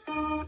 Hello.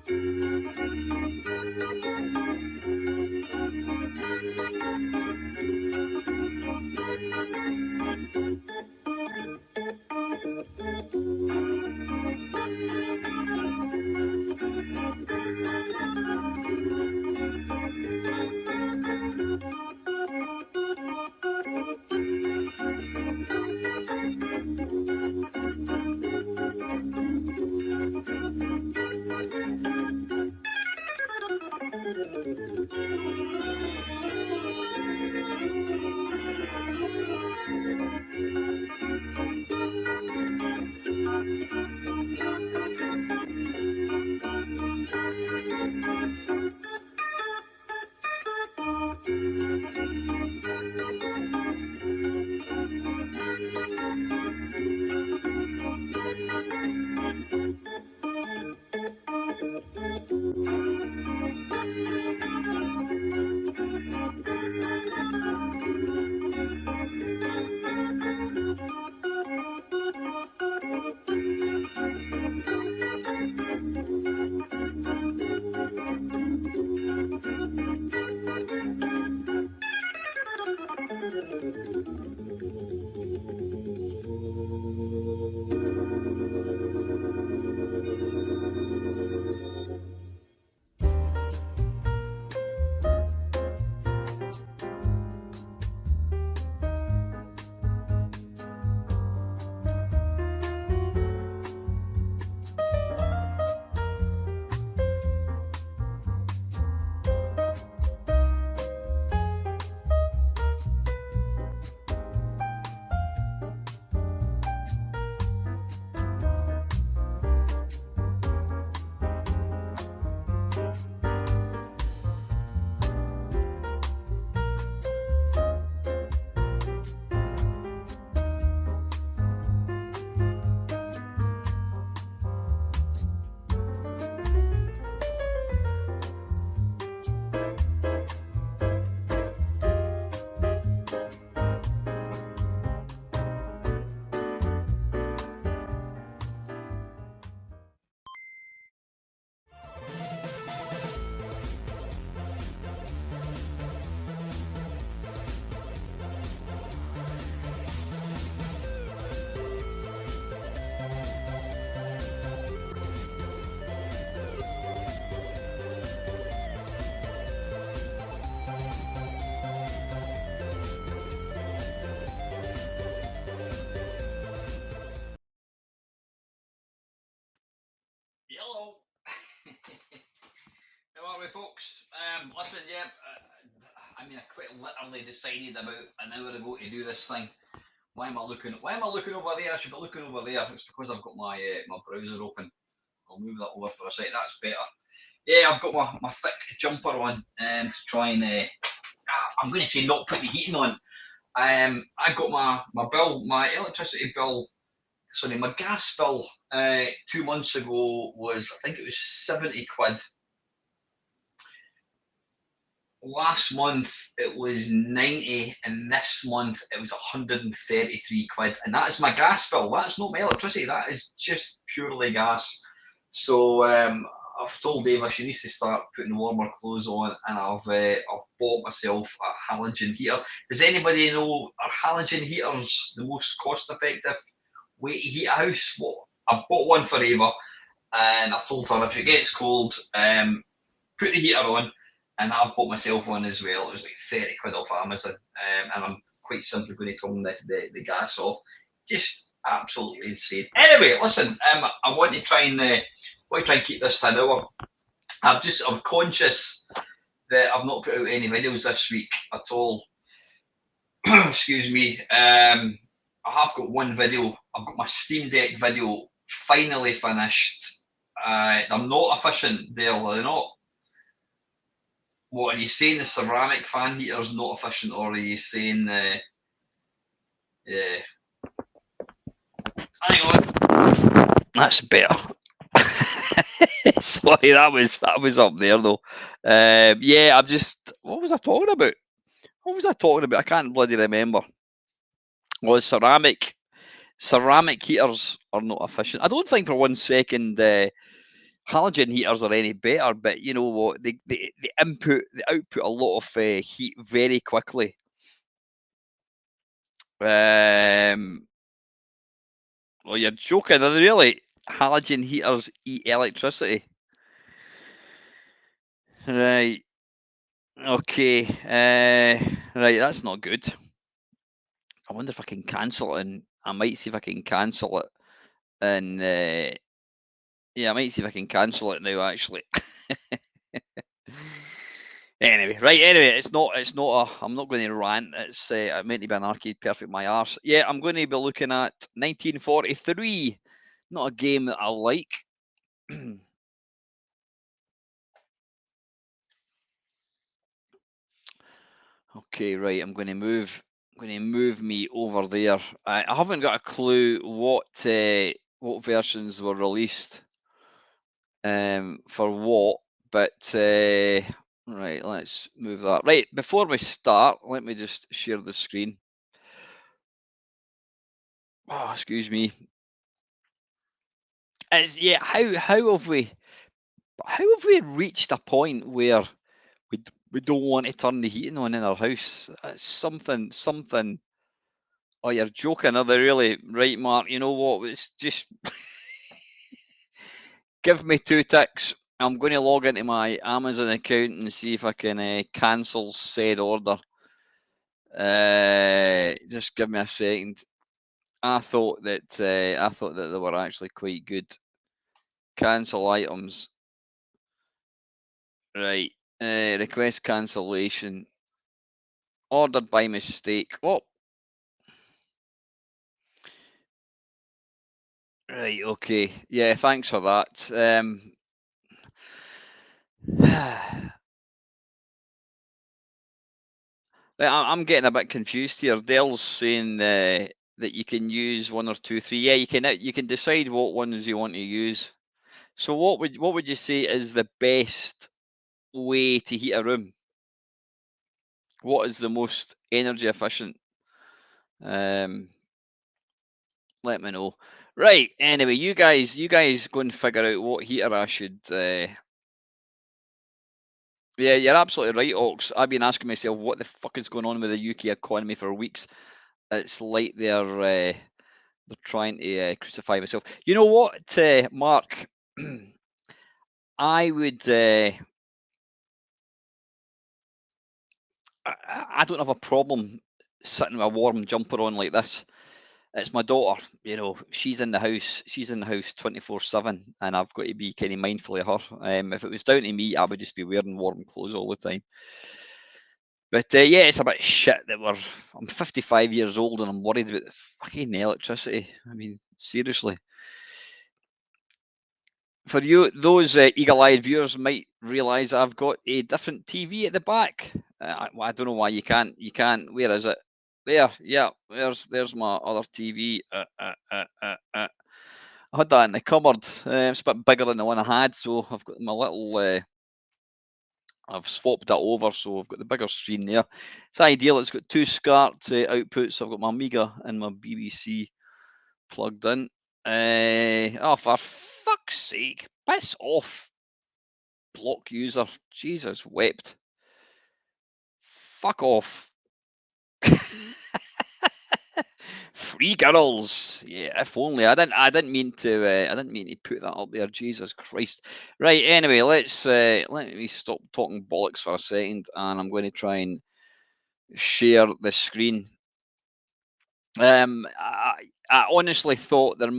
How are we, folks? Listen, yeah, I quite literally decided about an hour ago to do this thing. Why am I looking over there? I should be looking over there. It's because I've got my my browser open. I'll move that over for a second. That's better. Yeah, I've got my thick jumper on to try and I'm going to say not put the heating on. I got my bill, my electricity bill. Sorry, my gas bill 2 months ago was, I think it was 70 quid. Last month it was 90, and this month it was 133 quid. And that is my gas bill. That's not my electricity. That is just purely gas. So I've told Ava she needs to start putting warmer clothes on, and I've bought myself a halogen heater. Does anybody know, are halogen heaters the most cost-effective way to heat a house? Well, I've bought one for Ava, and I've told her if it gets cold, put the heater on, and I've bought myself one as well. It was like 30 quid off Amazon, and I'm quite simply going to turn the gas off. Just absolutely insane. Anyway, listen, I want to try and keep this to an hour. I'm conscious that I've not put out any videos this week at all. Excuse me. I have got one video. I've got my Steam Deck video finally finished. I'm not efficient there, are not? What are you saying? The ceramic fan heater is not efficient, or are you saying yeah? Hang on, that's better. Sorry, that was up there though. Yeah, I'm just. What was I talking about? I can't bloody remember. Well, ceramic heaters are not efficient. I don't think for 1 second halogen heaters are any better, but you know what? They output a lot of heat very quickly. Well, you're joking, are they really? Halogen heaters eat electricity. Right. Okay. Right, that's not good. I wonder if I can cancel it, and I might see if I can cancel it. And yeah, I might see if I can cancel it now. Actually. Anyway, right. Anyway, it's not. It's not a. I'm not going to rant. It's meant to be an arcade perfect. My arse. Yeah, I'm going to be looking at 1943. Not a game that I like. Okay, right. I'm going to move. I'm going to move me over there. I haven't got a clue what versions were released for what, but right. Let's move that. Right before we start, let me just share the screen. Oh, excuse me. Yeah. How have we reached a point where we don't want to turn the heating on in our house? It's something. Oh, you're joking, are they really? Right, Mark, you know what? It's just give me 2 ticks. I'm going to log into my Amazon account and see if I can cancel said order. Just give me a second. I thought that they were actually quite good. Cancel items. Right. Request cancellation. Ordered by mistake. Oh. Right, okay. Yeah, thanks for that. I'm getting a bit confused here. Dell's saying that you can use 1 or 2, 3. Yeah, you can decide what ones you want to use. So what would you say is the best way to heat a room? What is the most energy efficient? Let me know. Right. Anyway, you guys go and figure out what heater I should. Yeah, you're absolutely right, Ox. I've been asking myself what the fuck is going on with the UK economy for weeks. It's like they're trying to crucify myself. You know what, Mark? I would. I don't have a problem sitting with a warm jumper on like this. It's my daughter, she's in the house. She's in the house 24/7, and I've got to be kind of mindful of her. If it was down to me, I would just be wearing warm clothes all the time. But yeah, it's a bit shit that I'm 55 years old and I'm worried about the fucking electricity. I mean, seriously. For you, those eagle-eyed viewers might realise I've got a different TV at the back. I don't know why you can't. You can't. Where is it? There. Yeah. There's my other TV. I had that in the cupboard. It's a bit bigger than the one I had, so I've got my little. I've swapped that over, so I've got the bigger screen there. It's ideal. It's got 2 SCART outputs. I've got my Amiga and my BBC plugged in. Oh, for fuck's sake, piss off, block user. Jesus wept. Fuck off. Free girls. Yeah, if only. I didn't mean to put that up there. Jesus Christ. Right. Anyway, let me stop talking bollocks for a second, and I'm going to try and share the screen. I honestly thought I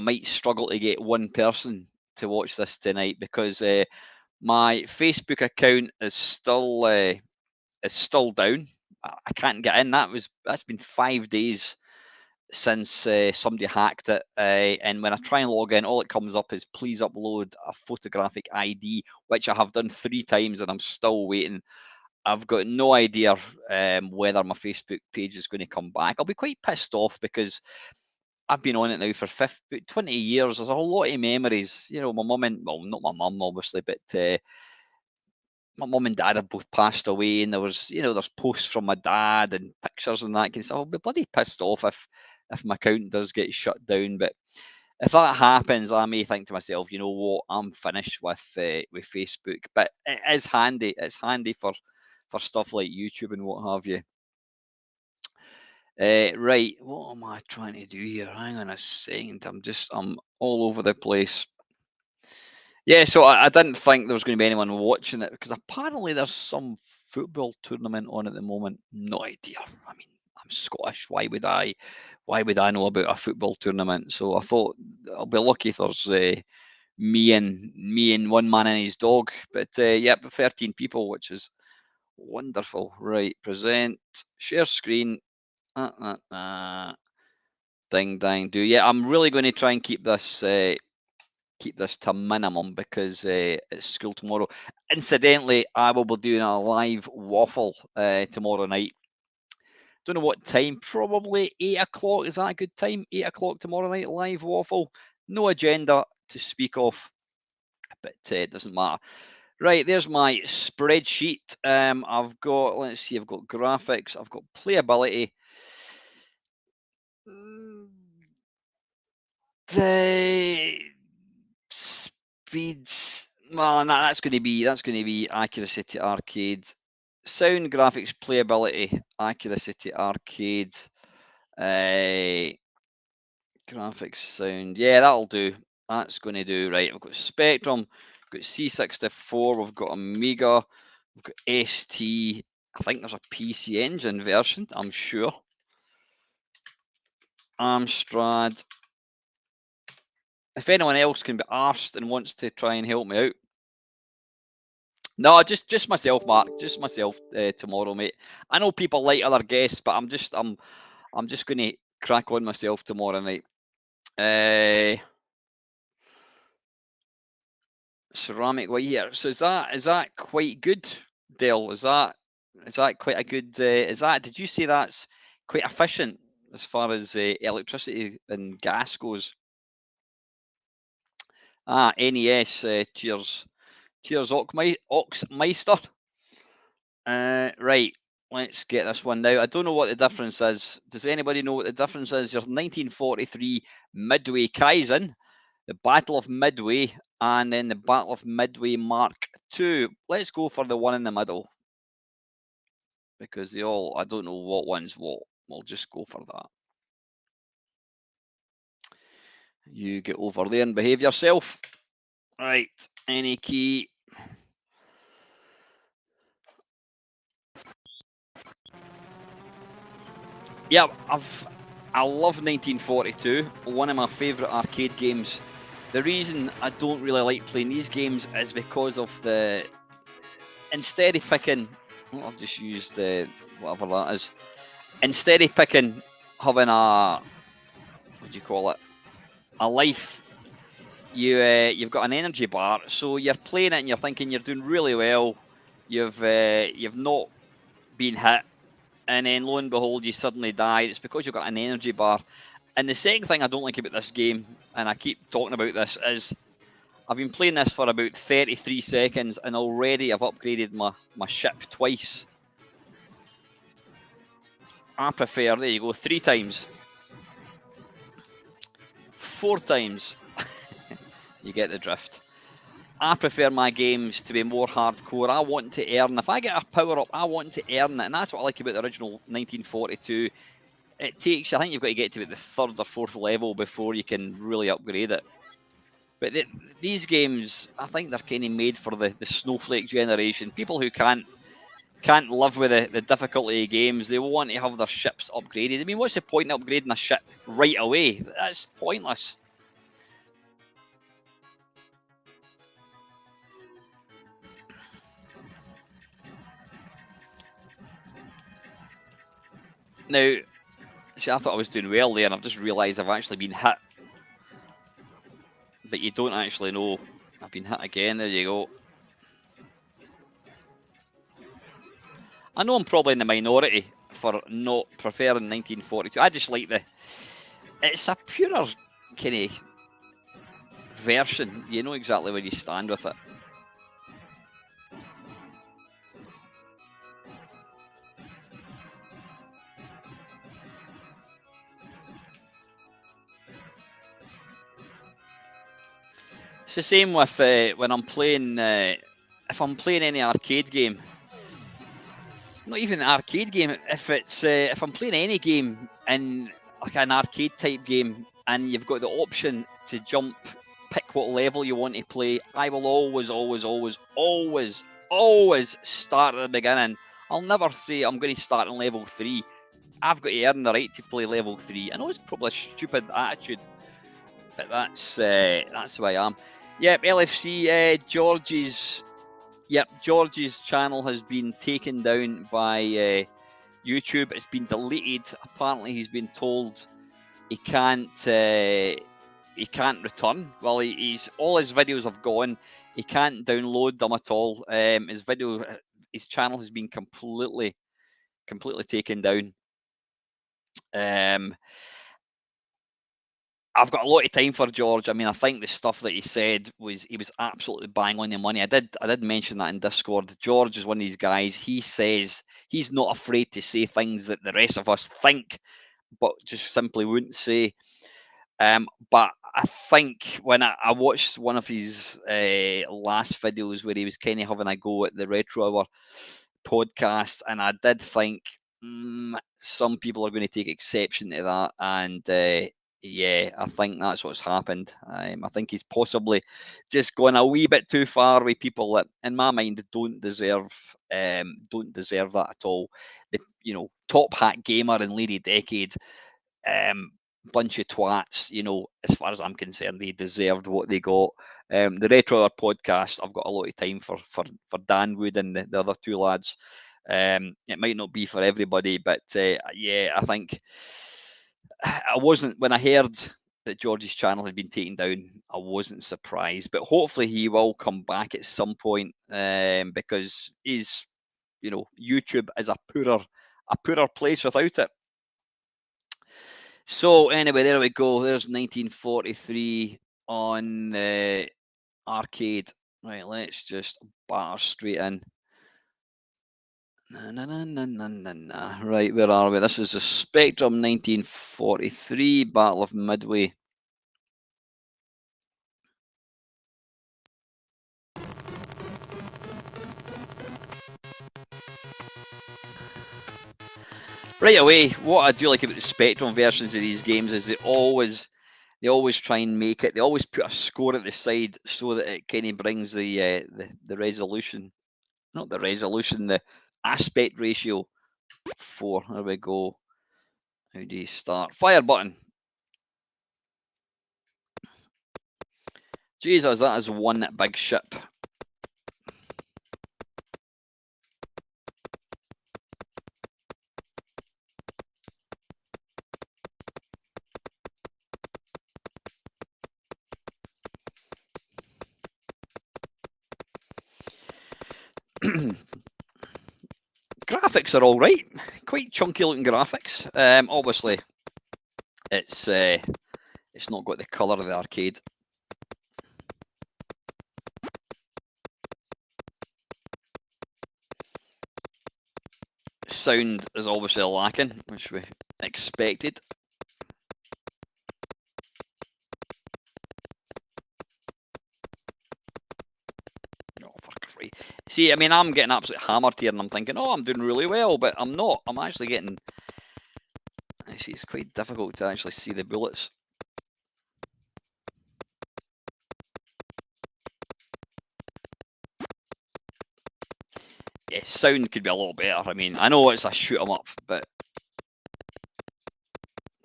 might struggle to get one person to watch this tonight because my Facebook account is still down. I can't get in. That's been 5 days since somebody hacked it. And when I try and log in, all it comes up is please upload a photographic ID, which I have done 3 times and I'm still waiting. I've got no idea whether my Facebook page is going to come back. I'll be quite pissed off because I've been on it now for 20 years. There's a whole lot of memories. My mum not my mum, obviously, but my mum and dad have both passed away, and there's posts from my dad and pictures and that kind of stuff. I'll be bloody pissed off if my account does get shut down. But if that happens, I may think to myself, you know what, I'm finished with Facebook. But it is handy. It's handy for stuff like YouTube and what have you. Right, what am I trying to do here? Hang on a second. I'm all over the place. Yeah, so I didn't think there was going to be anyone watching it because apparently there's some football tournament on at the moment. No idea. I mean, I'm Scottish. Why would I know about a football tournament? So I thought I'll be lucky if there's me and one man and his dog. But yep, 13 people, which is wonderful. Right, present, share screen. Ding dang do. Yeah, I'm really going to try and keep this to minimum because it's school tomorrow. Incidentally, I will be doing a live waffle tomorrow night. Don't know what time. Probably 8 o'clock. Is that a good time? 8 o'clock tomorrow night. Live waffle. No agenda to speak of, but it doesn't matter. Right, there's my spreadsheet. I've got, let's see, I've got graphics, I've got playability. The speeds, well, that's going to be accuracy to arcade. Sound, graphics, playability, accuracy to arcade. Graphics, sound, yeah, that'll do. That's going to do. Right, we've got Spectrum, we've got C64, we've got Amiga, we've got ST. I think there's a PC Engine version, I'm sure. Amstrad. If anyone else can be arsed and wants to try and help me out. No, just myself, Mark. Just myself tomorrow, mate. I know people like other guests, but I'm just going to crack on myself tomorrow night. Ceramic white here. So is that quite good, Dale? Is that quite a good? Did you say that's quite efficient as far as electricity and gas goes? NES. Cheers, Oxmeister. Right, let's get this one now. I don't know what the difference is. Does anybody know what the difference is? There's 1943 Midway Kaizen, the Battle of Midway, and then the Battle of Midway Mark II. Let's go for the one in the middle. Because I don't know what one's what. We'll just go for that. You get over there and behave yourself. Right, any key. Yeah, I love 1942, one of my favourite arcade games. The reason I don't really like playing these games is because of instead of picking, well, I've just used whatever that is, instead of picking having what do you call it, a life, you've got an energy bar, so you're playing it and you're thinking you're doing really well, you've not been hit, and then lo and behold, you suddenly die. It's because you've got an energy bar. And the second thing I don't like about this game, and I keep talking about this, is I've been playing this for about 33 seconds, and already I've upgraded my ship twice. I prefer, there you go, 3 times. 4 times. You get the drift. I prefer my games to be more hardcore. I want to earn. If I get a power-up, I want to earn it. And that's what I like about the original 1942. It takes, I think you've got to get to about the 3rd or 4th level before you can really upgrade it. But these games, I think they're kind of made for the snowflake generation. People who can't live with the difficulty of games. They want to have their ships upgraded. I mean, what's the point in upgrading a ship right away? That's pointless. Now, see, I thought I was doing well there, and I've just realised I've actually been hit. But you don't actually know. I've been hit again. There you go. I know I'm probably in the minority for not preferring 1942. I just like it's a purer kind of version. You know exactly where you stand with it. It's the same with when I'm playing. If I'm playing any arcade game, not even an arcade game. If I'm playing any game in like an arcade type game, and you've got the option to jump, pick what level you want to play, I will always start at the beginning. I'll never say I'm going to start on level 3. I've got to earn the right to play level 3. I know it's probably a stupid attitude, but that's the way I am. Yep, LFC George's channel has been taken down by YouTube. It's been deleted. Apparently, he's been told he can't return. Well, he's all his videos have gone. He can't download them at all. His channel has been completely taken down. I've got a lot of time for George. I mean, I think the stuff that he said was absolutely bang on the money. I did mention that in Discord. George is one of these guys. He says he's not afraid to say things that the rest of us think, but just simply wouldn't say. But I think when I watched one of his last videos where he was kind of having a go at the Retro Hour podcast, and I did think some people are going to take exception to that, and yeah, I think that's what's happened. I think he's possibly just gone a wee bit too far with people that, in my mind, don't deserve that at all. The top hat gamer and Lady Decade, bunch of twats. As far as I'm concerned, they deserved what they got. The Retro Hour podcast, I've got a lot of time for Dan Wood and the other two lads. It might not be for everybody, but yeah, I think I wasn't, when I heard that George's channel had been taken down, I wasn't surprised. But hopefully he will come back at some point, because YouTube is a poorer place without it. So anyway, there we go. There's 1943 on the arcade. Right, let's just batter straight in. Right, where are we? This is the Spectrum 1943 Battle of Midway. Right away, what I do like about the Spectrum versions of these games is they always try and make it. They always put a score at the side so that it kind of brings the resolution, not the resolution, the aspect ratio 4. There we go. How do you start? Fire button. Jesus, that is one big ship. Graphics are all right, quite chunky looking graphics. Obviously, it's not got the colour of the arcade. Sound is obviously lacking, which we expected. Oh, for Christ. See, I mean, I'm getting absolutely hammered here, and I'm thinking, oh, I'm doing really well, but I'm not. I'm actually getting. I see, it's quite difficult to actually see the bullets. Yeah, sound could be a little better. I mean, I know it's a shoot 'em up, but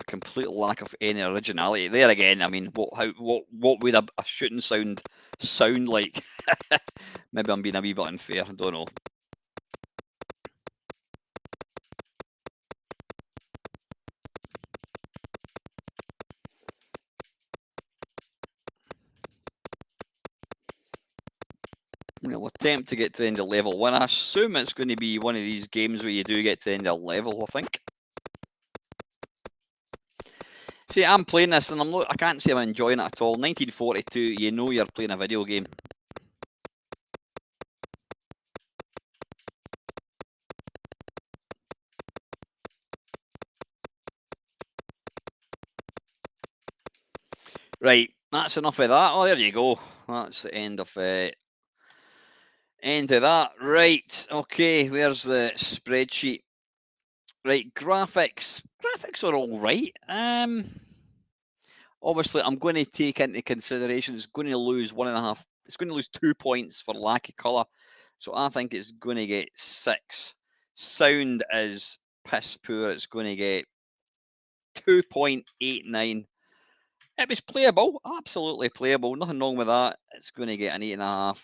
complete lack of any originality. There again, I mean, what would a shooting sound like? Maybe I'm being a wee bit unfair. I don't know. We'll attempt to get to the end of level 1. I assume it's going to be one of these games where you do get to the end of level, I think. See, I'm playing this and I can't say I'm enjoying it at all. 1942, you know you're playing a video game. Right, that's enough of that. Oh, there you go. that's the end of that. Right, okay, where's the spreadsheet? Right, graphics. Graphics are all right. Obviously, I'm going to take into consideration it's going to lose 1.5. It's going to lose 2 points for lack of colour. So I think it's going to get 6. Sound is piss poor. It's going to get 2.89. It was playable, absolutely playable. Nothing wrong with that. It's going to get an 8.5.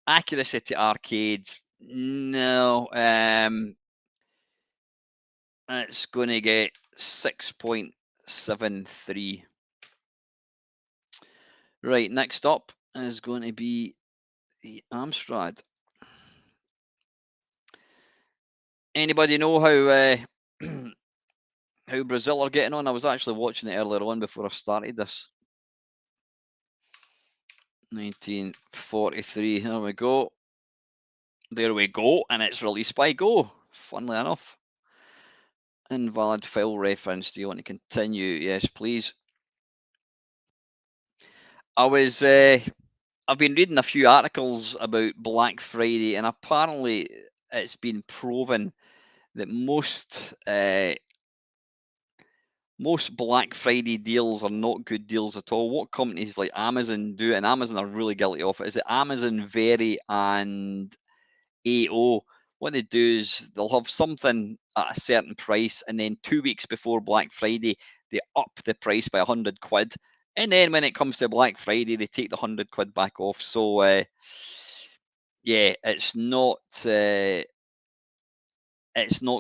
Accuracy to arcades, no. It's going to get 6.73. Right, next up is going to be the Amstrad. Anybody know how how Brazil are getting on? I was actually watching it earlier on before I started this. 1943. There we go. There we go, and it's released by Go. Funnily enough. Invalid file reference. Do you want to continue? Yes, please. I've been reading a few articles about Black Friday, and apparently it's been proven that most Black Friday deals are not good deals at all. What companies like Amazon do, and Amazon are really guilty of it, is that Amazon, Very, and AO, what they do is they'll have something at a certain price, and then 2 weeks before Black Friday, they up the price by 100 quid. And then when it comes to Black Friday, they take the 100 quid back off. So, yeah, it's not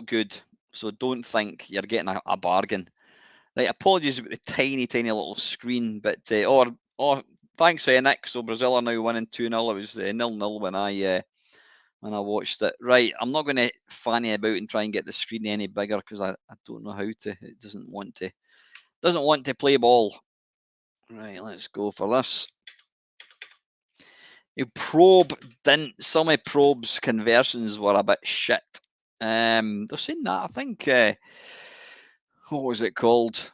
good. So don't think you're getting a bargain. Right, apologies about the tiny little screen, but thanks, Nick. So Brazil are now winning 2-0. It was 0-0 when I watched it. Right, I'm not going to fanny about and try and get the screen any bigger because I don't know how to. It doesn't want to play ball. Right, let's go for this. The probe didn't. Some of probe's conversions were a bit shit. They're saying that. I think what was it called?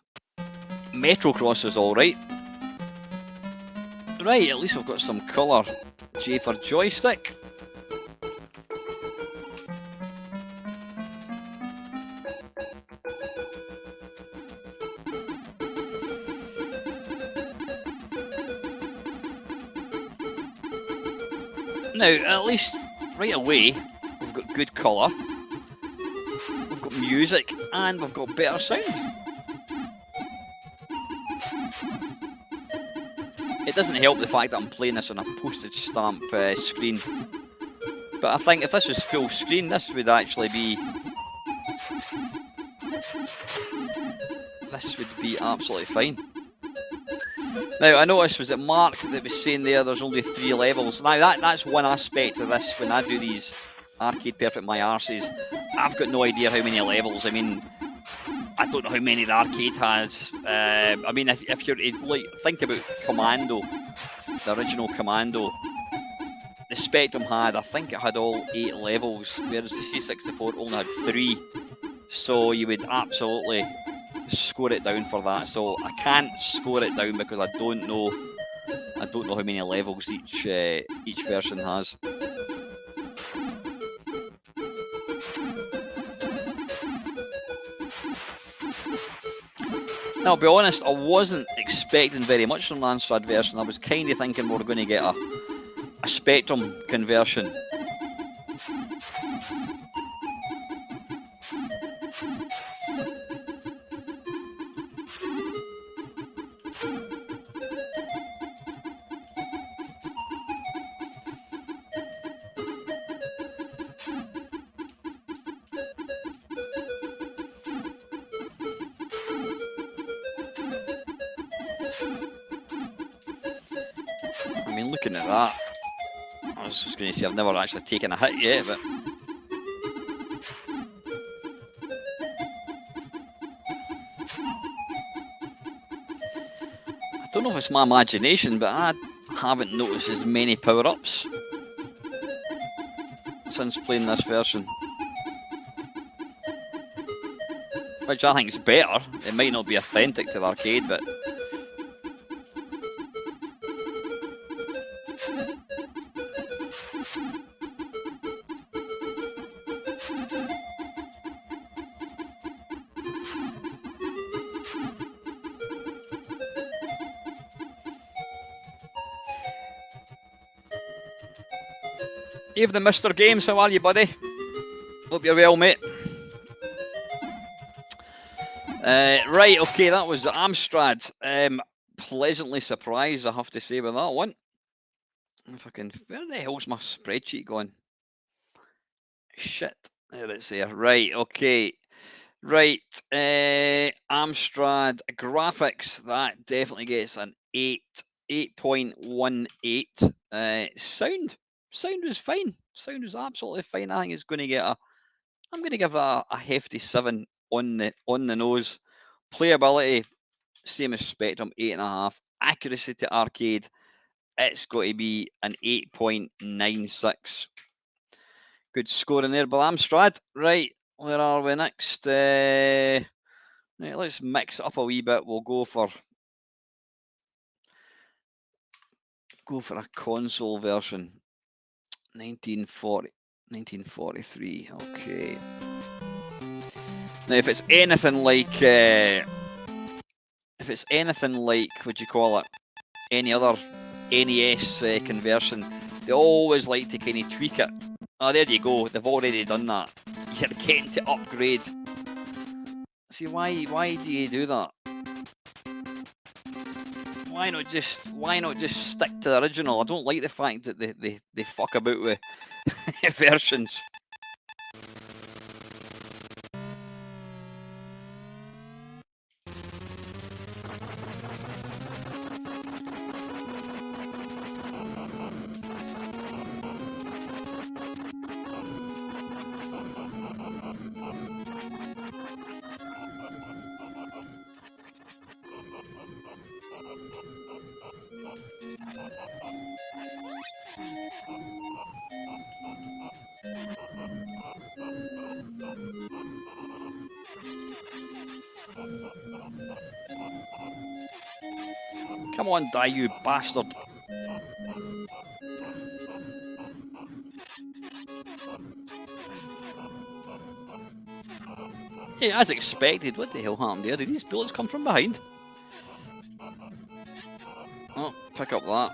Metrocross is all right. Right, at least we've got some colour. J for joystick. Now, at least right away, we've got good colour, we've got music, and we've got better sound. It doesn't help the fact that I'm playing this on a postage stamp screen. But I think if this was full screen, this would actually be... This would be absolutely fine. Now, I noticed, was it Mark that was saying there's only 3 levels. Now, that's one aspect of this. When I do these Arcade Perfect My Arses, I've got no idea how many levels. I mean, I don't know how many the arcade has. I mean, if you're like, think about Commando, the original Commando, the Spectrum had, I think it had all 8 levels, whereas the C64 only had 3. So you would absolutely score it down for that. So I can't score it down because I don't know how many levels each version has. Now, I'll be honest, I wasn't expecting very much from the Amstrad version. I was kind of thinking we were going to get a Spectrum conversion. I mean, looking at that, I was just going to say I've never actually taken a hit yet, but I don't know if it's my imagination, but I haven't noticed as many power-ups since playing this version. Which I think is better. It might not be authentic to the arcade, but Evening, Mr. Games. How are you, buddy? Hope you're well, mate. Right, okay, that was Amstrad. Pleasantly surprised, I have to say, with that one. If I can, where the hell's my spreadsheet going? Shit, there it's there. Right, okay. Right, Amstrad graphics, that definitely gets an 8.18. Sound was fine. Sound was absolutely fine. I think it's going to get I'm going to give that a hefty 7 on the nose. Playability, same as Spectrum, 8.5. Accuracy to arcade, it's got to be an 8.96. Good score in there, but Amstrad. Right, where are we next? Right, let's mix it up a wee bit. We'll go for a console version. 1943. Okay. Now, if it's anything like, what do you call it? Any other NES conversion, they always like to kind of tweak it. Oh, there you go. They've already done that. You're getting to upgrade. See, why do you do that? Why not just stick to the original? I don't like the fact that they fuck about with versions. Come on, die, you bastard. Hey, as expected, what the hell happened there? Did these bullets come from behind? Oh, pick up that.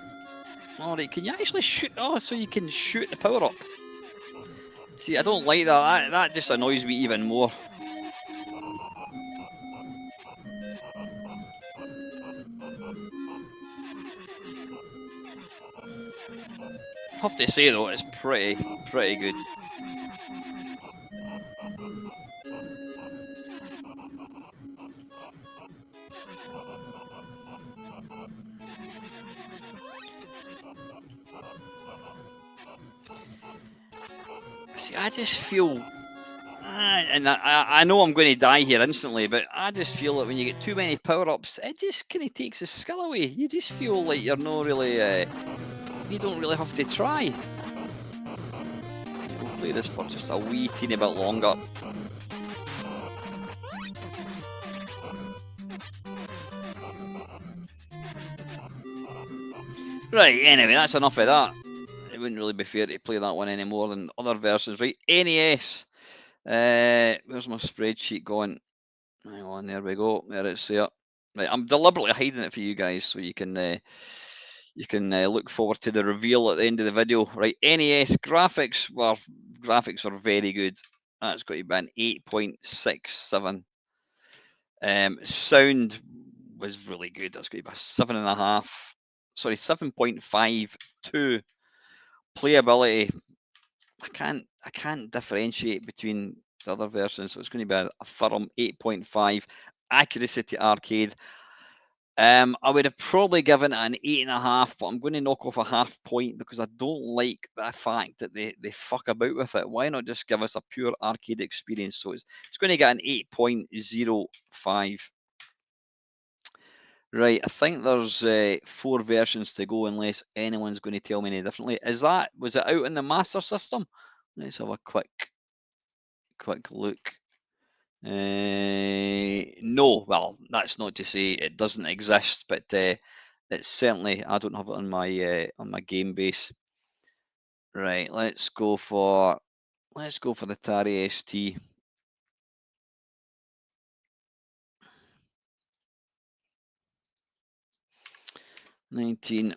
Alright, can you actually shoot? Oh, so you can shoot the power up. See, I don't like that. That just annoys me even more. I have to say though, it's pretty good. See, I just feel, and I know I'm going to die here instantly, but I just feel that when you get too many power-ups, it just kind of takes the skill away. You just feel like you're not really, you don't really have to try. We'll play this for just a wee teeny bit longer. Right, anyway, that's enough of that. It wouldn't really be fair to play that one any more than other versions. Right, NES. Where's my spreadsheet going? Hang on, there we go. There it's there. Right, I'm deliberately hiding it for you guys so you can look forward to the reveal at the end of the video. Right, NES graphics were very good. That's got to be an 8.67. Sound was really good. That's got to be a 7.5. Sorry, 7.52. Playability, I can't differentiate between the other versions, so it's going to be a firm 8.5. Accuracy to arcade, I would have probably given it an 8.5, but I'm going to knock off a half point because I don't like the fact that they fuck about with it. Why not just give us a pure arcade experience? So it's going to get an 8.05. Right, I think there's 4 versions to go unless anyone's going to tell me any differently. Was it out in the Master System? Let's have a quick look. No, well, that's not to say it doesn't exist, but it's certainly, I don't have it on my game base. Right, let's go for the Atari ST.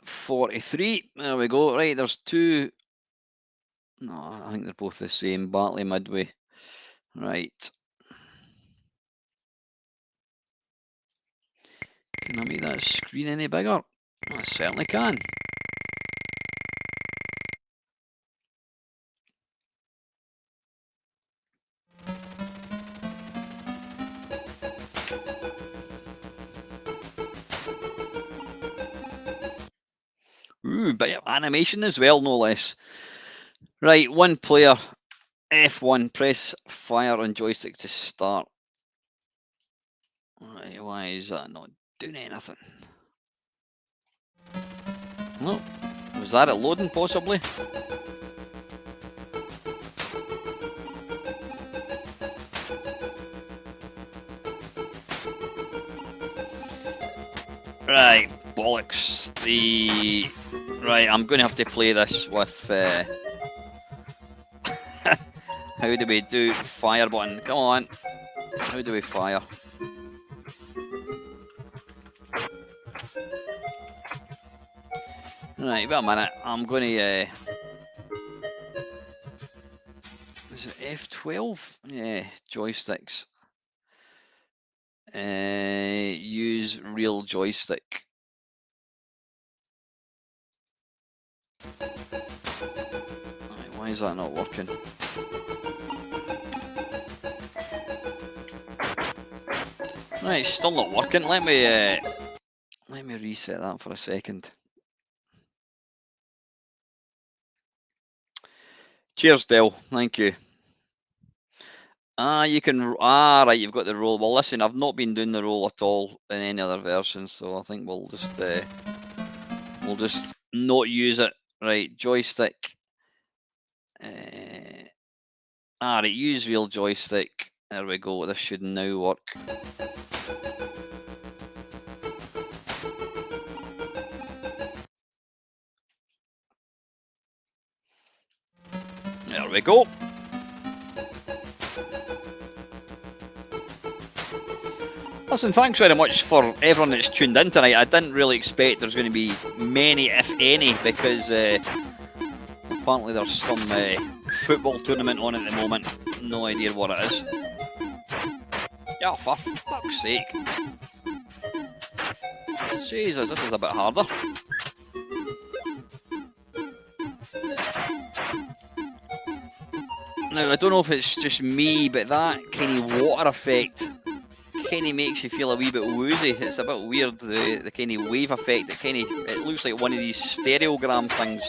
'43. There we go. Right, there's two No, I think they're both the same. Bartley, Midway. Right. Can I make that screen any bigger? I certainly can. Ooh, bit of animation as well, no less. Right, one player, F1, press fire on joystick to start. Right, why is that not doing anything? No, was that it loading possibly? Right, bollocks. Right, I'm going to have to play this with... How do we do fire button? Come on. How do we fire? Right, wait a minute. I'm going to... Is it F12? Yeah, joysticks. Use real joystick. Right, why is that not working? Right, it's still not working. Let me reset that for a second. Cheers, Dell. Thank you. You can. Right, you've got the roll. Well, listen, I've not been doing the roll at all in any other version, so I think we'll just not use it. Right, joystick. Right, use real joystick. There we go. This should now work. There we go. Listen, thanks very much for everyone that's tuned in tonight. I didn't really expect there's going to be many, if any, because apparently there's some football tournament on at the moment. No idea what it is. Yeah, for fuck's sake. Jesus, this is a bit harder. Now, I don't know if it's just me, but that kind of water effect kind of makes you feel a wee bit woozy. It's a bit weird, the kind of wave effect. It looks like one of these stereogram things.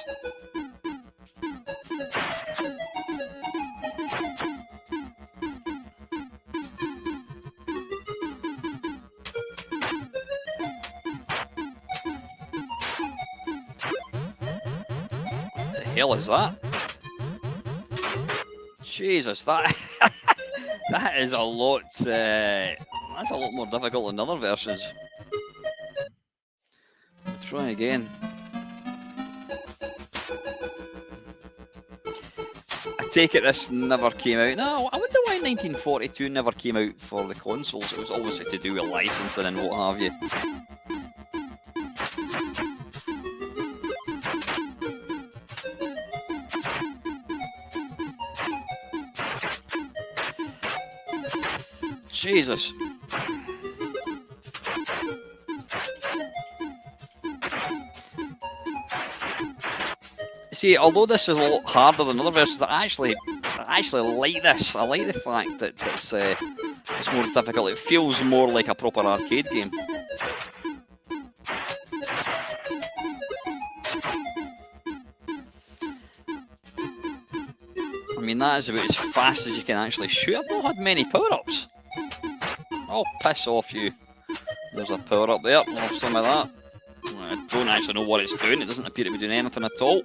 What the hell is that? Jesus, that that is a lot. That's a lot more difficult than other versions. We'll try again. I take it this never came out. No, I wonder why 1942 never came out for the consoles. It was obviously to do with licensing and what have you. Jesus. See, although this is a lot harder than other versions, I actually like this. I like the fact that it's more difficult. It feels more like a proper arcade game. I mean, that is about as fast as you can actually shoot. I've not had many power-ups. Oh, piss off, you. There's a power-up there. We'll have some of that. I don't actually know what it's doing. It doesn't appear to be doing anything at all.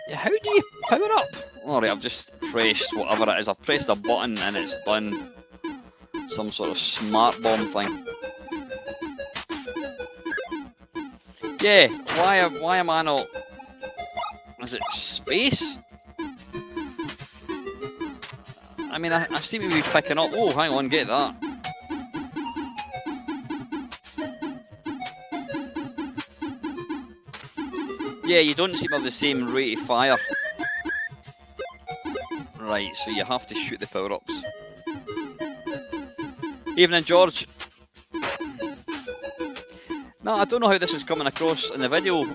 Yeah, how do you power up? Alright, I've just pressed whatever it is. I've pressed a button and it's done some sort of smart bomb thing. Yeah, why am I not... Is it space? I mean, I seem to be picking up... Oh, hang on, get that. Yeah, you don't seem to have the same rate of fire. Right, so you have to shoot the power-ups. Evening, George. No, I don't know how this is coming across in the video,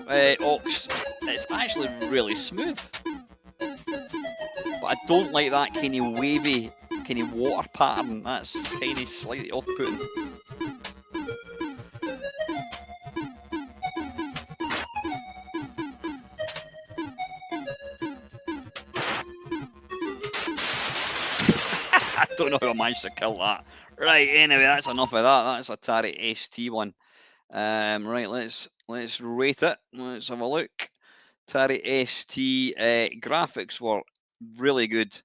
Ox. It's actually really smooth. But I don't like that kind of wavy, kind of water pattern. That's kind of slightly off-putting. I don't know how I managed to kill that. Right, anyway, that's enough of that. That's Atari ST one. Right, let's rate it. Let's have a look. Atari ST graphics were really good.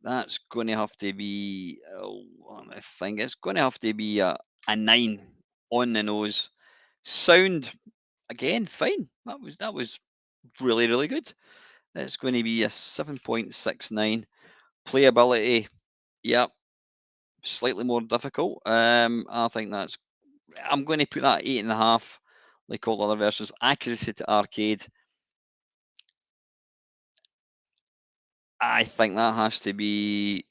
That's going to have to be, I think it's going to have to be a 9 on the nose. Sound, again, fine. That was really, really good. It's going to be a 7.69. Playability, yep, slightly more difficult. I think I'm going to put that 8.5, like all other versions. Accuracy to arcade, I think that has to be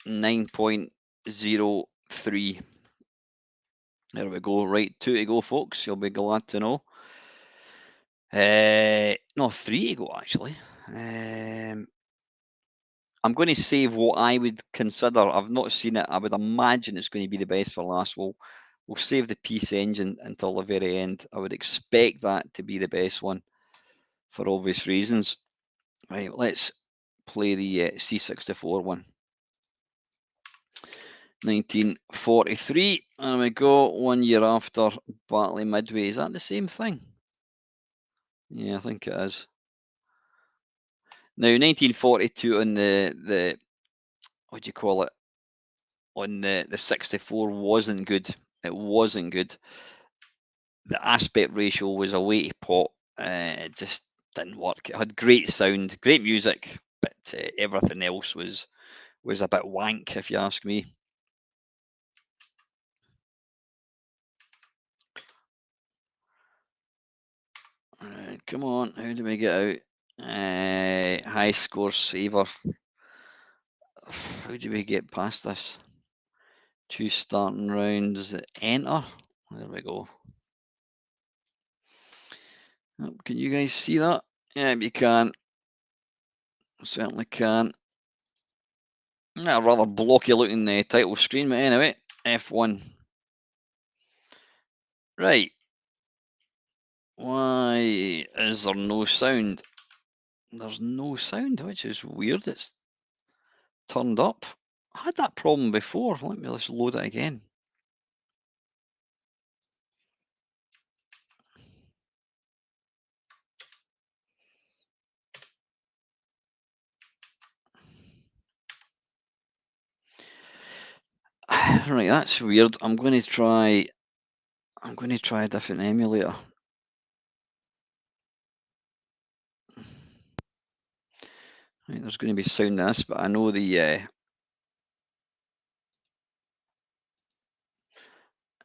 9.03. There we go. Right, 2 to go, folks. You'll be glad to know. No, 3 to go, actually. I'm going to save what I would consider. I've not seen it. I would imagine it's going to be the best for last. We'll save the PC Engine until the very end. I would expect that to be the best one for obvious reasons. Right, let's play the C64 one. 1943. There we go. 1 year after Bartley Midway. Is that the same thing? Yeah, I think it is. Now, 1942 on the what do you call it? On the 64 wasn't good. It wasn't good. The aspect ratio was a way to pot. It just didn't work. It had great sound, great music, but everything else was a bit wank, if you ask me. Come on, how do we get out? High score saver. How do we get past this? 2 starting rounds. Enter. There we go. Oh, can you guys see that? Yeah, you can. Certainly can. A rather blocky looking title screen, but anyway, F1. Right. Why is there no sound? There's no sound, which is weird. It's turned up. I had that problem before. Let me just load it again. Right, that's weird. I'm going to try a different emulator. Right, there's going to be sound in this, but I know the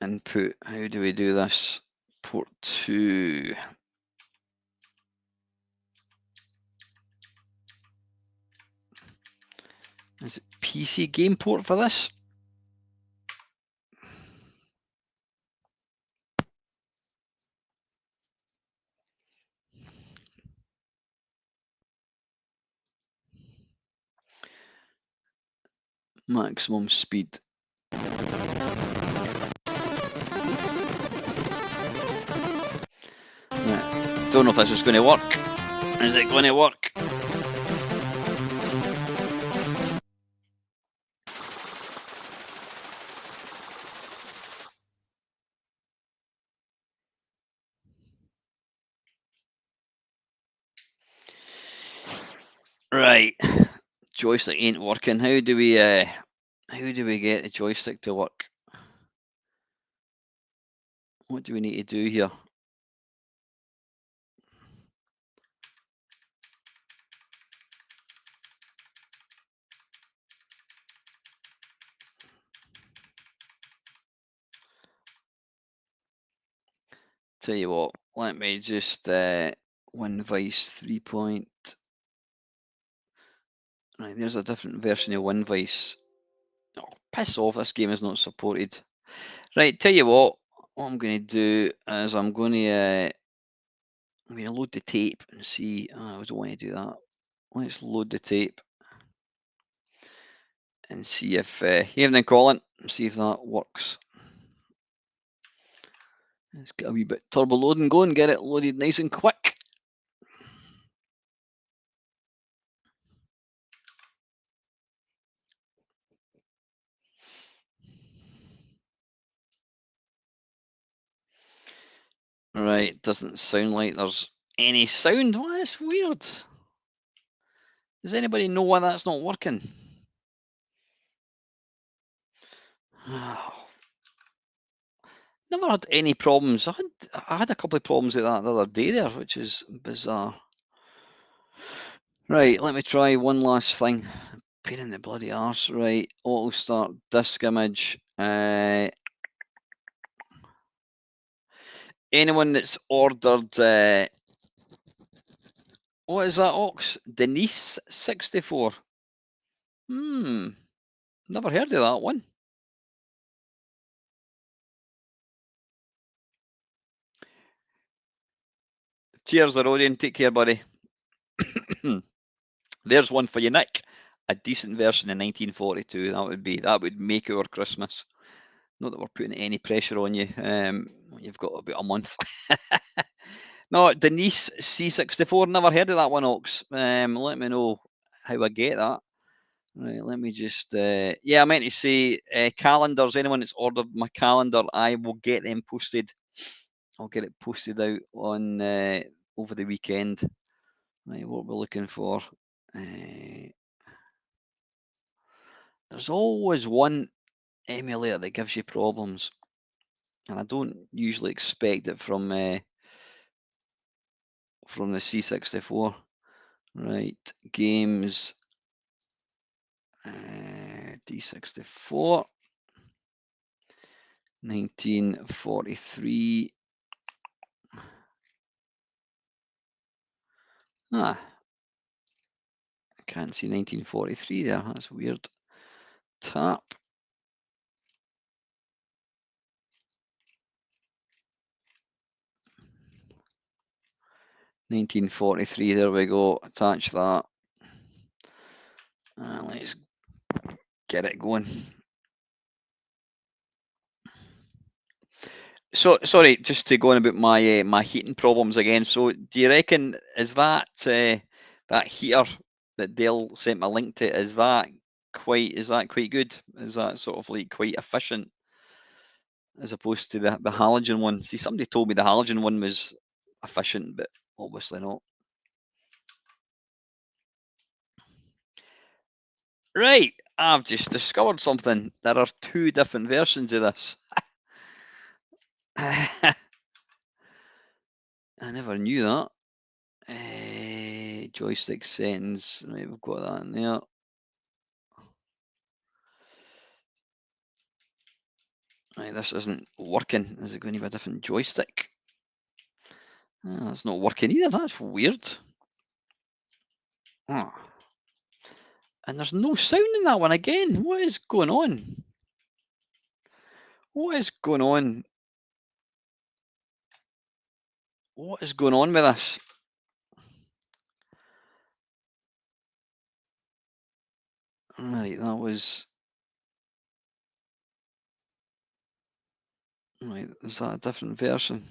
input. How do we do this? Port 2. Is it PC game port for this? Maximum speed. Yeah. Don't know if this is going to work. Is it going to work? Right. Joystick ain't working. How do we get the joystick to work? What do we need to do here? Tell you what, let me just Winvice 3 point. Right, there's a different version of Winvice. Oh, piss off, this game is not supported. Right, tell you what I'm going to do is I'm going to load the tape and see. I don't want to do that. Let's load the tape and see if, evening Colin, see if that works. Let's get a wee bit turbo loading going, get it loaded nice and quick. Right, doesn't sound like there's any sound. Well, that's weird. Does anybody know why that's not working? Never had any problems. I had a couple of problems with that the other day there, which is bizarre. Right, let me try one last thing. Pain in the bloody arse. Right, auto start disk image. Anyone that's ordered, what is that, Ox? Denise 64. Never heard of that one. Cheers, Herodian. Take care, buddy. There's one for you, Nick. A decent version in 1942. That would make our Christmas. Not that we're putting any pressure on you. You've got about a month. No, Denise C64. Never heard of that one, Ox. Let me know how I get that. Right, let me just. Yeah, I meant to say calendars. Anyone that's ordered my calendar, I will get them posted. I'll get it posted out on over the weekend. Right, what we're looking for. There's always one emulator that gives you problems, and I don't usually expect it from the C64. Right, games, D64, 1943. I can't see 1943 there. That's weird. Tap. 1943, there we go. Attach that. Let's get it going. So sorry, just to go on about my my heating problems again. So do you reckon is that heater that Dale sent me a link to, is that quite good? Is that sort of like quite efficient as opposed to the halogen one? See, somebody told me the halogen one was efficient, but obviously not. Right, I've just discovered something. There are two different versions of this. I never knew that. Joystick settings. Right, we've got that in there. Right, this isn't working. Is it going to be a different joystick? That's not working either. That's weird. Oh. And there's no sound in that one again. What is going on? What is going on? What is going on with this? Right, that was... Right, is that a different version?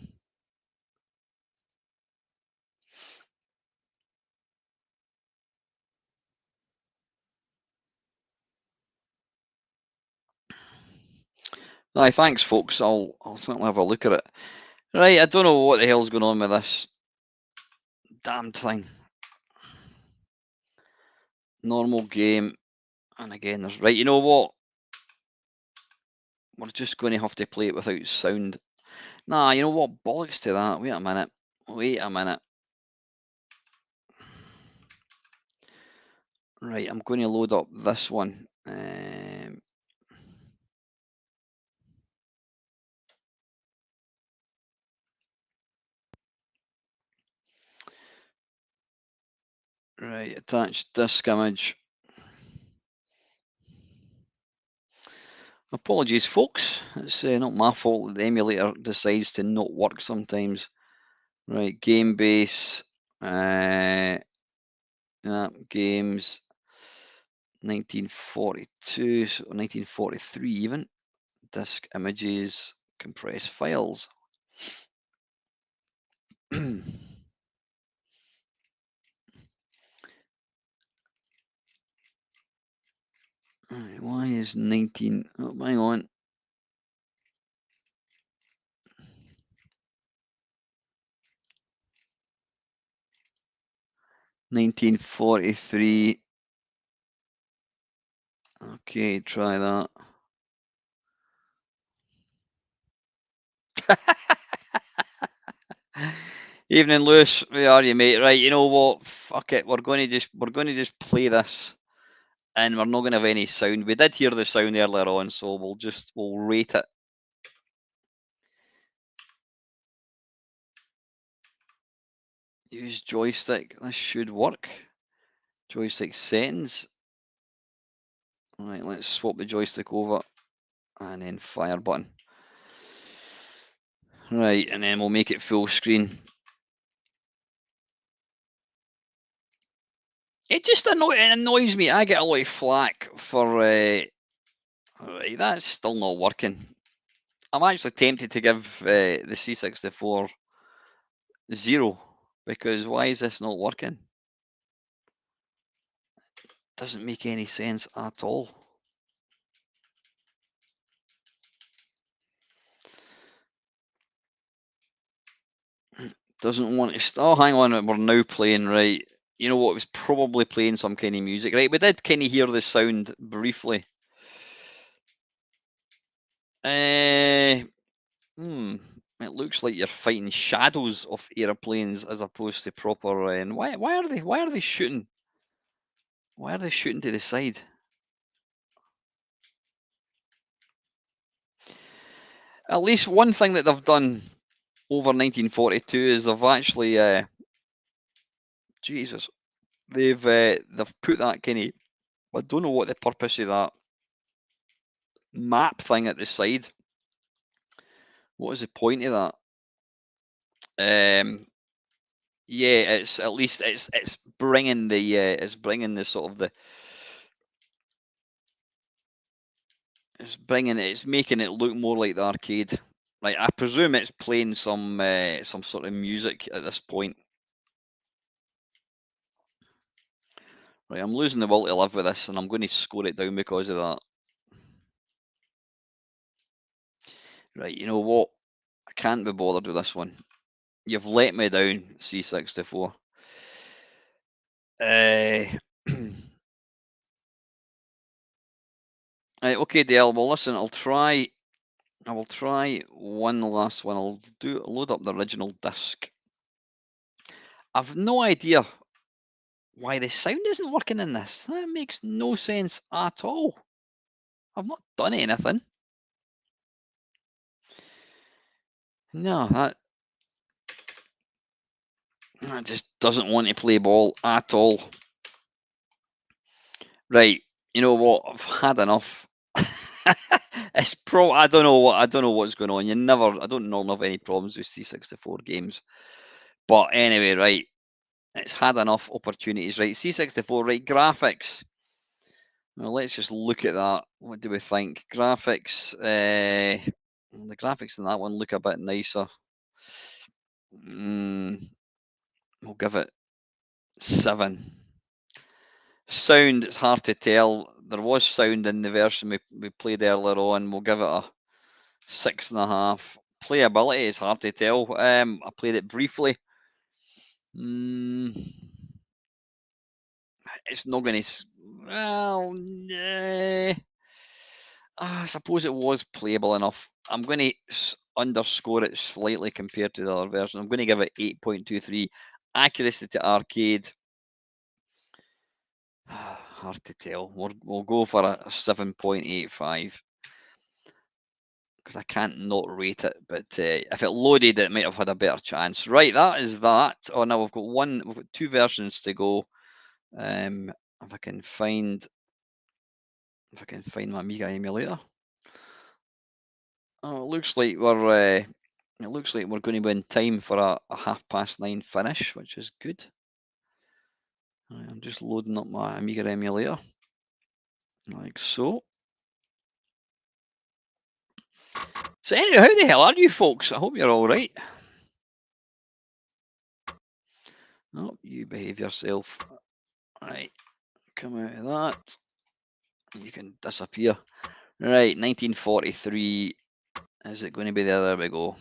Aye, thanks, folks. I'll certainly have a look at it. Right, I don't know what the hell's going on with this damned thing. Normal game. And again, there's... Right, you know what? We're just going to have to play it without sound. Nah, you know what? Bollocks to that. Wait a minute. Wait a minute. Right, I'm going to load up this one. Right, attached disk image. Apologies, folks. It's not my fault that the emulator decides to not work sometimes. Right, game base. Games 1942, so 1943 even. Disk images, compressed files. Why is 19? Oh, hang on. 1943. Okay, try that. Evening, Lewis. Where are you, mate? Right, you know what? Fuck it. We're going to just play this, and we're not going to have any sound. We did hear the sound earlier on, so we'll rate it. Use joystick. This should work. Joystick settings. All right, let's swap the joystick over, and then fire button. Right, and then we'll make it full screen. It just annoys me. I get a lot of flack for right, that's still not working. I'm actually tempted to give the C64 0 because why is this not working? Doesn't make any sense at all. Doesn't want to. Oh, hang on, we're now playing, right. You know what? It was probably playing some kind of music, right? We did kind of hear the sound briefly. It looks like you're fighting shadows of airplanes as opposed to proper. And why are they shooting? Why are they shooting to the side? At least one thing that they've done over 1942 is they've actually, Jesus, they've put that kind of. I don't know what the purpose of that map thing at the side. What is the point of that? Yeah, it's at least it's bringing the sort of the it's making it look more like the arcade. Like I presume it's playing some sort of music at this point. Right, I'm losing the will to live with this, and I'm going to score it down because of that. Right, you know what? I can't be bothered with this one. You've let me down, C64. Right, okay, Dale. Well, listen, I will try one last one. I'll load up the original disc. I've no idea why the sound isn't working in this. That makes no sense at all. I've not done anything. No, that just doesn't want to play ball at all. Right, you know what? I've had enough. It's I don't know what's going on. I don't normally have any problems with C64 games. But anyway, right. It's had enough opportunities. Right, C64, right, graphics. Well, let's just look at that. What do we think? Graphics, the graphics in that one look a bit nicer. We'll give it 7. Sound, it's hard to tell. There was sound in the version we played earlier on. We'll give it a 6.5. Playability is hard to tell. I played it briefly. It's not going to. Well, I suppose it was playable enough. I'm going to underscore it slightly compared to the other version. I'm going to give it 8.23. Accuracy to arcade. Hard to tell. We'll go for a 7.85 because I can't not rate it. But if it loaded, it might have had a better chance. Right, that is that. Oh, now we've got 2 versions to go. If I can find my Amiga emulator. Oh, it looks like we're going to be in time for a 9:30 finish, which is good. I'm just loading up my Amiga emulator, like so. So anyway, how the hell are you folks? I hope you're all right. Oh, you behave yourself. Right, come out of that. You can disappear. Right, 1943. Is it going to be there? There we go.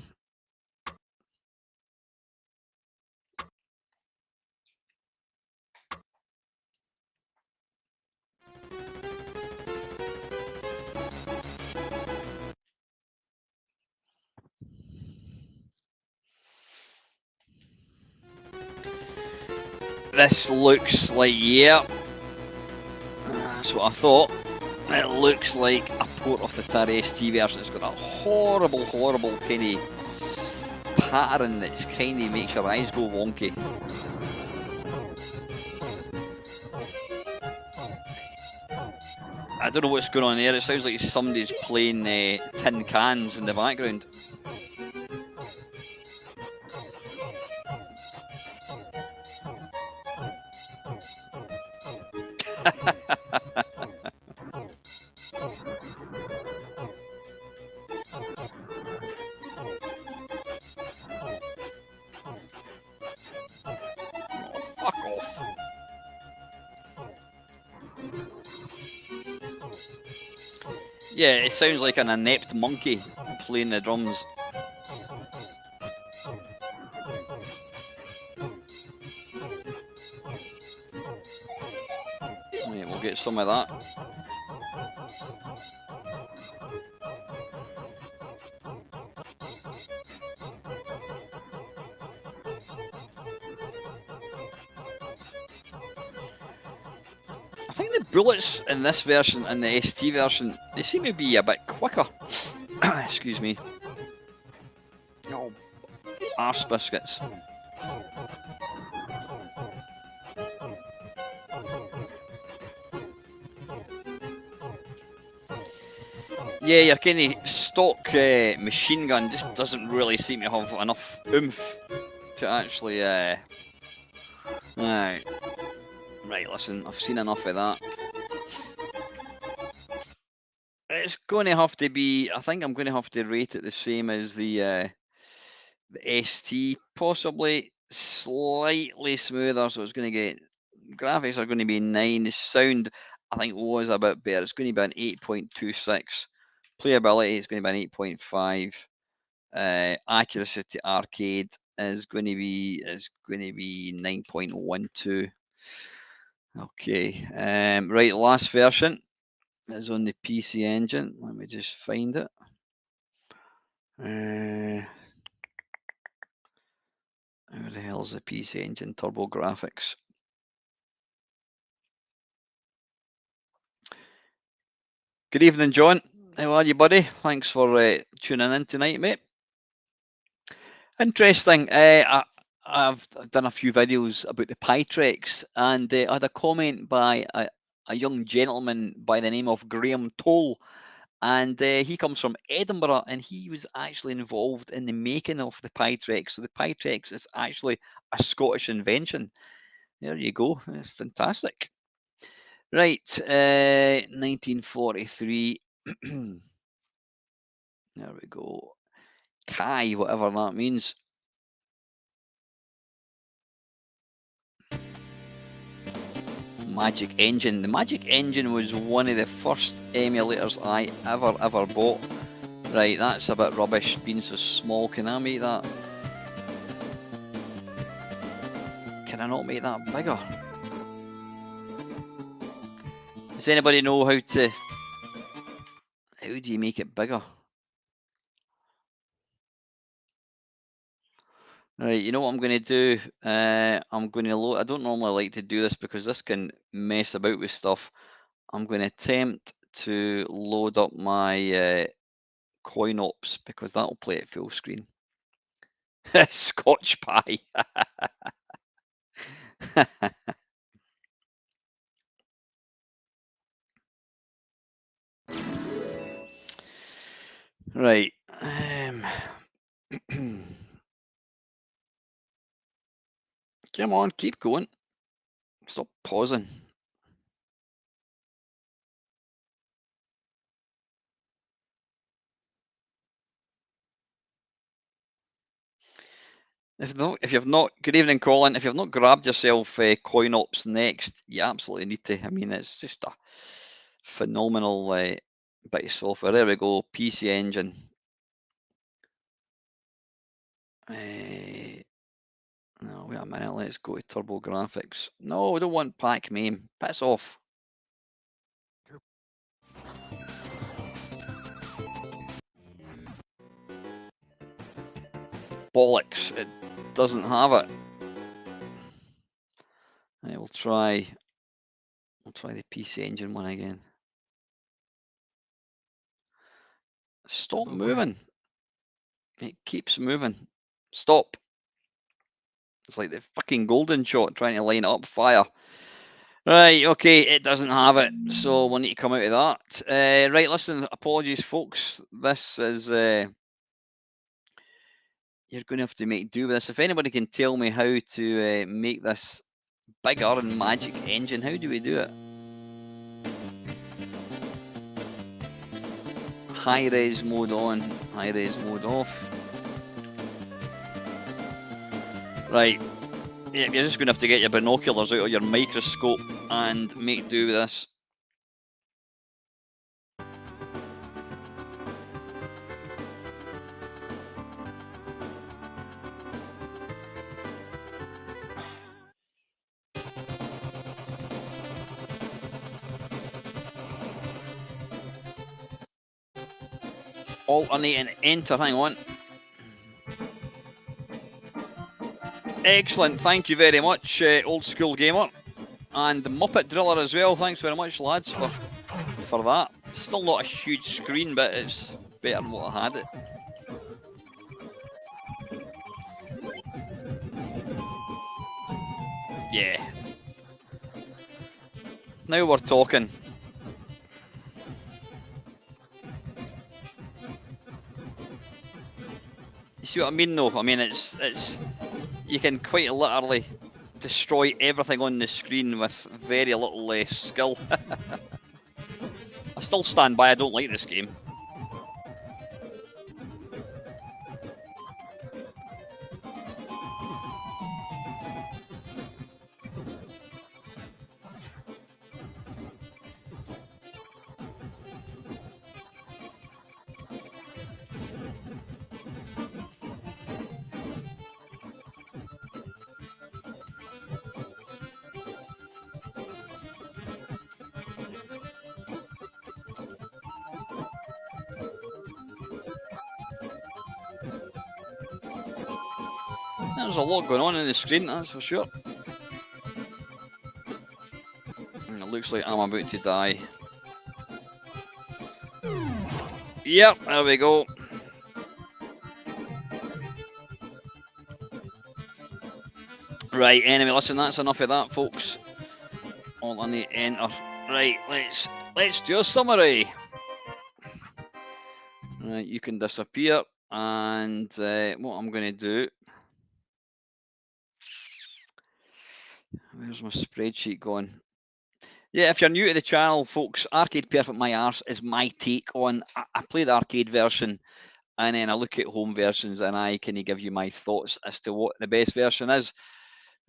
This looks like, yeah, that's what I thought. It looks like a port of the Atari ST version. It's got a horrible kind of pattern that kind of makes your eyes go wonky. I don't know what's going on there. It sounds like somebody's playing tin cans in the background. Fuck off. Yeah, it sounds like an inept monkey playing the drums. Yeah, we'll get some of that. I think the bullets in this version and the ST version, they seem to be a bit quicker. Excuse me. Oh, arse biscuits. Yeah, your kind of stock machine gun just doesn't really seem to have enough oomph to actually. Right, listen, I've seen enough of that. It's going to have to be. I think I'm going to have to rate it the same as the ST, possibly slightly smoother. So it's going to get graphics are going to be 9. The sound I think was a bit better. It's going to be an 8.26. Playability is going to be an 8.5. Accuracy to arcade is going to be 9.12. Okay, right. Last version is on the PC Engine. Let me just find it. Where the hell's the PC Engine Turbo Graphics? Good evening, John. How are you, buddy? Thanks for tuning in tonight, mate. Interesting. I've done a few videos about the Pytrex, and I had a comment by a young gentleman by the name of Graham Toll, and he comes from Edinburgh, and he was actually involved in the making of the Pytrex. So the Pytrex is actually a Scottish invention. There you go. It's fantastic. Right, 1943. There we go. Kai, whatever that means. Magic Engine. The Magic Engine was one of the first emulators I ever bought. Right, that's a bit rubbish being so small. Can I make that? Can I not make that bigger? Does anybody know how do you make it bigger? Right, you know what I'm going to do? I'm going to load. I don't normally like to do this because this can mess about with stuff. I'm going to attempt to load up my coin ops because that'll play it full screen. Scotch pie. Right. Come on, keep going. Stop pausing. If you've not, good evening, Colin. If you've not grabbed yourself Coin Ops Next, you absolutely need to. I mean, it's just a phenomenal bit of software. There we go, PC Engine. No, wait a minute. Let's go to Turbo Graphics. No, we don't want pack MAME. Piss off. Bollocks. It doesn't have it. Right, we'll try the PC Engine one again. Stop moving. It keeps moving. Stop. It's like the fucking golden shot trying to line up fire. Right, okay, it doesn't have it, so we'll need to come out of that. Right, listen, apologies, folks. This is you're going to have to make do with this. If anybody can tell me how to make this bigger and magic engine, how do we do it? High res mode on, high res mode off. Right, yeah, you're just going to have to get your binoculars out of your microscope and make do with this. Alternate and enter, hang on. Excellent, thank you very much, Old School Gamer. And the Muppet Driller as well, thanks very much, lads, for that. Still not a huge screen, but it's better than what I had it. Yeah. Now we're talking. You see what I mean, though? I mean, it's you can quite literally destroy everything on the screen with very little skill. I still stand by, I don't like this game. There's a lot going on the screen, that's for sure. And it looks like I'm about to die. Yep, there we go. Right, anyway, listen, that's enough of that, folks. Alternate enter. Right, let's do a summary. Right, you can disappear, and what I'm going to do. Where's my spreadsheet going? Yeah, if you're new to the channel, folks, Arcade Perfect My Arse is my take on. I play the arcade version, and then I look at home versions, and I can give you my thoughts as to what the best version is.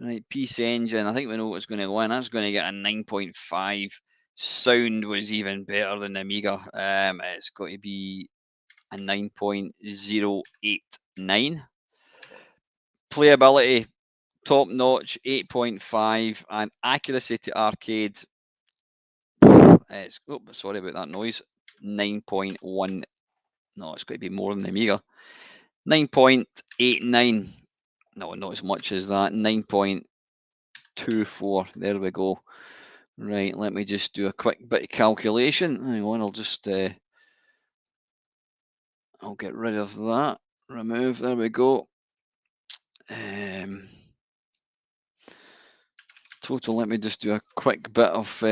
Right, PC Engine, I think we know what's going to go in. That's going to get a 9.5. Sound was even better than the Amiga. It's got to be a 9.089. Playability, top notch, 8.5. And accuracy to arcade, it's, oh, sorry about that noise, 9.1. No, it's going to be more than the Amiga. 9.89. No, not as much as that. 9.24. There we go. Right, let me just do a quick bit of calculation. Hang on, I'll just I'll get rid of that. Remove. There we go. Total. Let me just do a quick bit of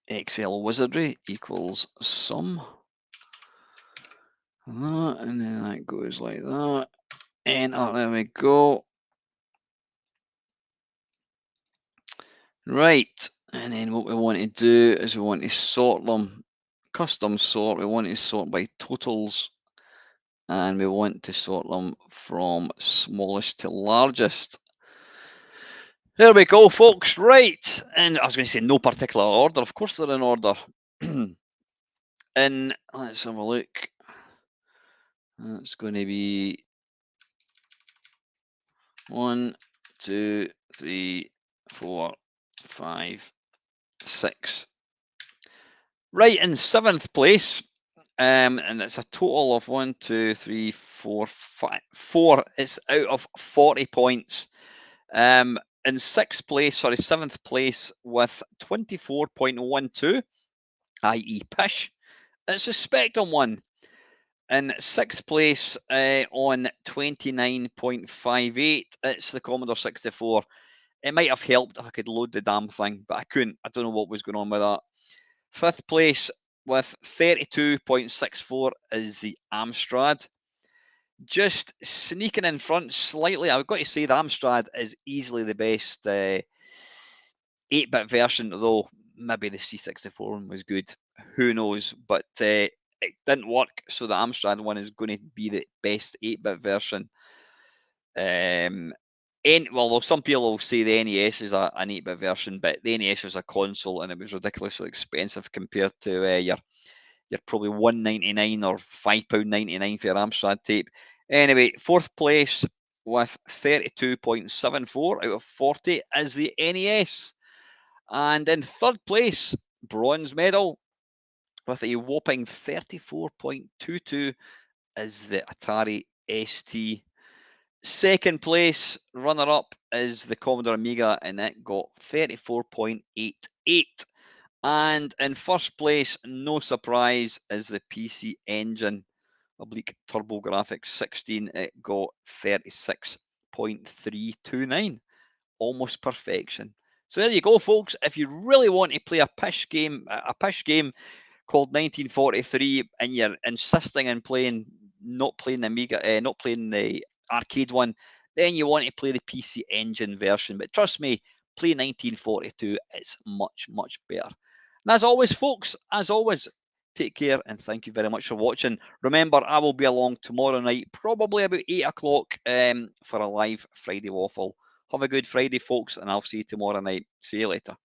Excel wizardry equals sum. that, and then that goes like that. Enter, there we go. Right, and then what we want to do is we want to sort them, custom sort, we want to sort by totals, and we want to sort them from smallest to largest. There we go, folks. Right, and I was going to say no particular order. Of course they're in order. And let's have a look. That's going to be 1, 2, 3, 4, 5, 6. Right, in 7th place, and it's a total of 1, 2, 3, 4, 5, 4. It's out of 40 points. In 6th place, sorry, 7th place with 24.12, i.e. Pish. It's a Spectrum one. In 6th place on 29.58, it's the Commodore 64. It might have helped if I could load the damn thing, but I couldn't. I don't know what was going on with that. 5th place with 32.64 is the Amstrad. Just sneaking in front slightly, I've got to say the Amstrad is easily the best 8-bit version, though maybe the C64 one was good. Who knows? But it didn't work, so the Amstrad one is going to be the best 8-bit version. Well, some people will say the NES is an 8-bit version, but the NES was a console and it was ridiculously expensive compared to your probably £1.99 or £5.99 for your Amstrad tape. Anyway, 4th place with 32.74 out of 40 is the NES. And in 3rd place, bronze medal with a whopping 34.22 is the Atari ST. 2nd place, runner-up, is the Commodore Amiga, and it got 34.88. And in 1st place, no surprise, is the PC Engine oblique TurboGrafx 16. It got 36.329. Almost perfection. So there you go, folks. If you really want to play a pish game called 1943, and you're insisting on not playing the Amiga, not playing the arcade one, then you want to play the PC Engine version. But trust me, play 1942. It's much, much better. And as always, folks, take care and thank you very much for watching. Remember, I will be along tomorrow night, probably about 8 o'clock, for a live Friday Waffle. Have a good Friday, folks, and I'll see you tomorrow night. See you later.